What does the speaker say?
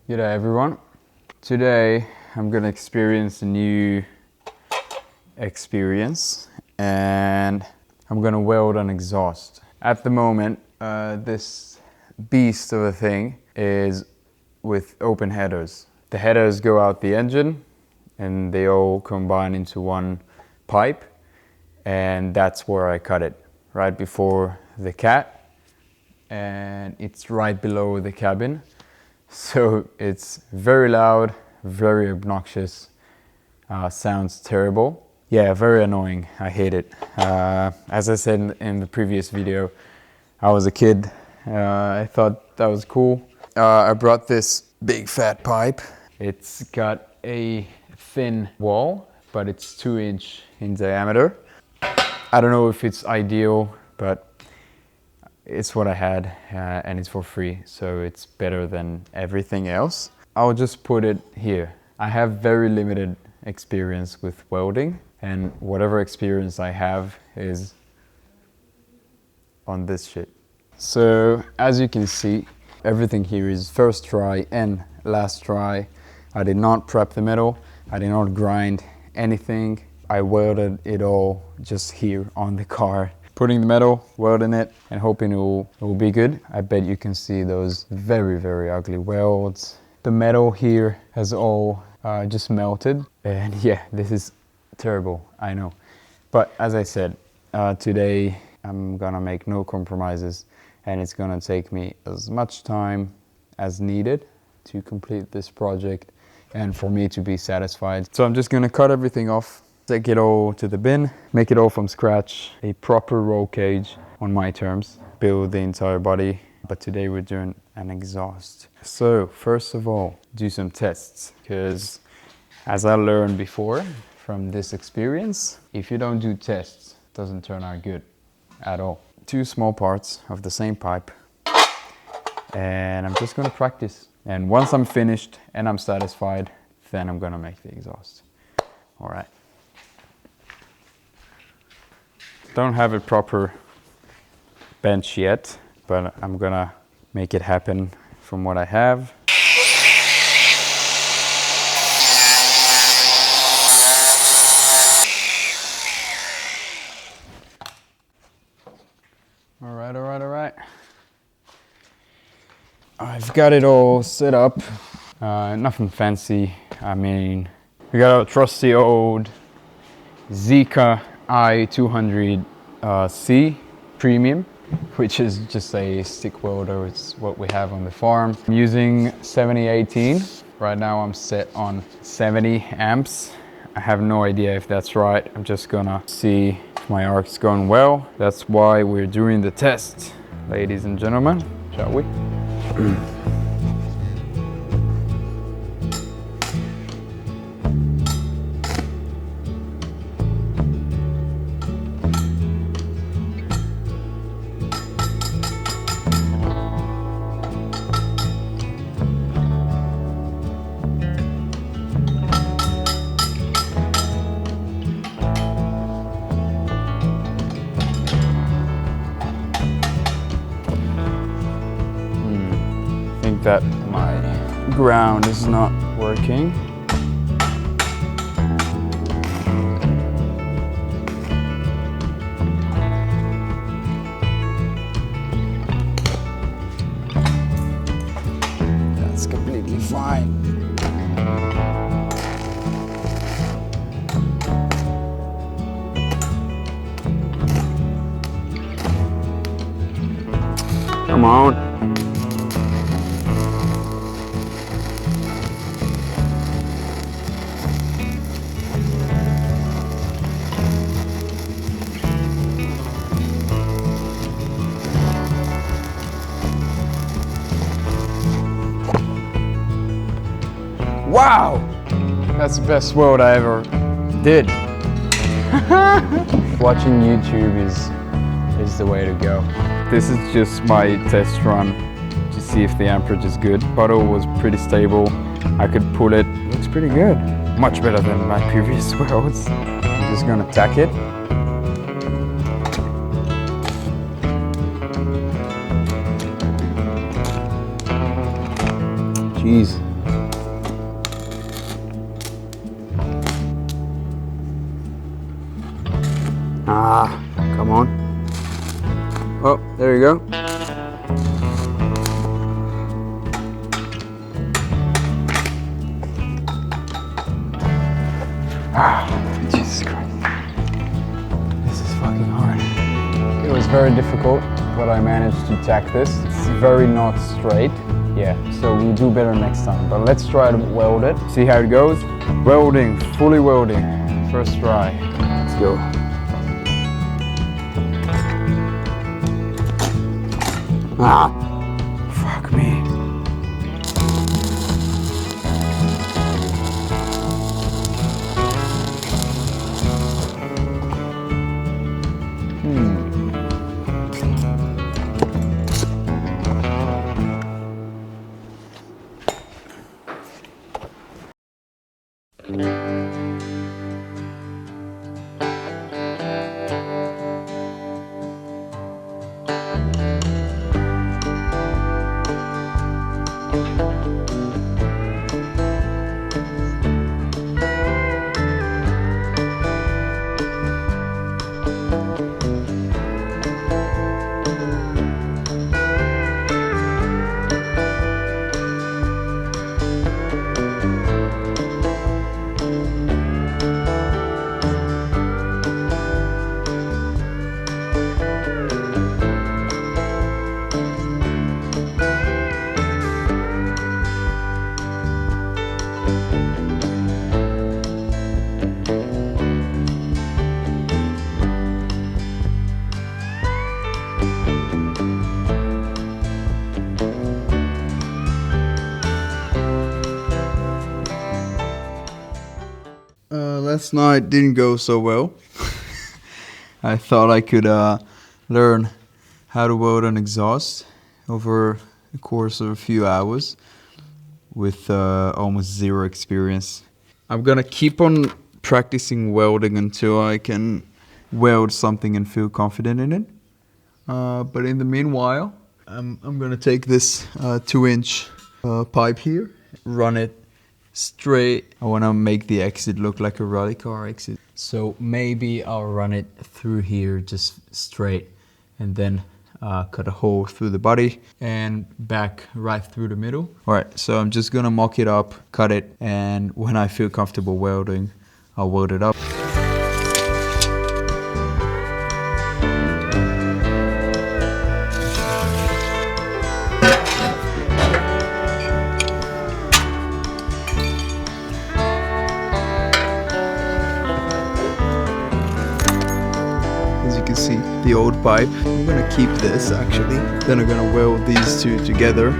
G'day everyone. Today I'm gonna experience a new experience and I'm gonna weld an exhaust. At the moment, this beast of a thing is with open headers. The headers go out the engine and they all combine into one pipe, and that's where I cut it, right before the cat, and it's right below the cabin. So it's very loud, very obnoxious, sounds terrible. Yeah, very annoying. I hate it. As I said in the previous video, I was a kid. I thought that was cool. I brought this big fat pipe. It's got a thin wall, but it's 2-inch in diameter. I don't know if it's ideal, but it's what I had, and it's for free, so it's better than everything else. I'll just put it here. I have very limited experience with welding, and whatever experience I have is on this shit. So as you can see, everything here is first try and last try. I did not prep the metal. I did not grind anything. I welded it all just here on the car. Putting the metal, welding it, and hoping it will be good. I bet you can see those very, very ugly welds. The metal here has all just melted. And yeah, this is terrible, I know. But as I said, today I'm gonna make no compromises, and it's gonna take me as much time as needed to complete this project and for me to be satisfied. So I'm just gonna cut everything off, take it all to the bin, make it all from scratch, a proper roll cage on my terms, build the entire body. But today we're doing an exhaust. So first of all, do some tests, because as I learned before from this experience, if you don't do tests, it doesn't turn out good at all. 2 small parts of the same pipe, and I'm just gonna practice. And once I'm finished and I'm satisfied, then I'm gonna make the exhaust. All right. Don't have a proper bench yet, but I'm gonna make it happen from what I have. All right. I've got it all set up. Nothing fancy. I mean, we got a trusty old Zika i200C Premium, which is just a stick welder. It's what we have on the farm. I'm using 7018. Right now I'm set on 70 amps. I have no idea if that's right. I'm just gonna see if my arc's going well. That's why we're doing the test, ladies and gentlemen, shall we? That my ground is not working. That's completely fine. Come on. Wow! That's the best weld I ever did. Watching YouTube is the way to go. This is just my test run to see if the amperage is good. Puddle was pretty stable. I could pull it. Looks pretty good. Much better than my previous welds. I'm just gonna tack it. Jeez. Ah, come on. Oh, there you go. Jesus Christ. This is fucking hard. It was very difficult, but I managed to tack this. It's very not straight. Yeah, so we'll do better next time. But let's try to weld it. See how it goes. Welding, fully welding. First try. Let's go. Ah, fuck me. Last night didn't go so well. I thought I could learn how to weld an exhaust over the course of a few hours with almost zero experience. I'm gonna keep on practicing welding until I can weld something and feel confident in it. But in the meanwhile, I'm gonna take this 2-inch pipe here, run it straight. I want to make the exit look like a rally car exit. So maybe I'll run it through here just straight and then cut a hole through the body and back right through the middle. Alright, so I'm just gonna mock it up, cut it, and when I feel comfortable welding, I'll weld it up. You can see the old pipe. I'm gonna keep this actually. Then I'm gonna weld these two together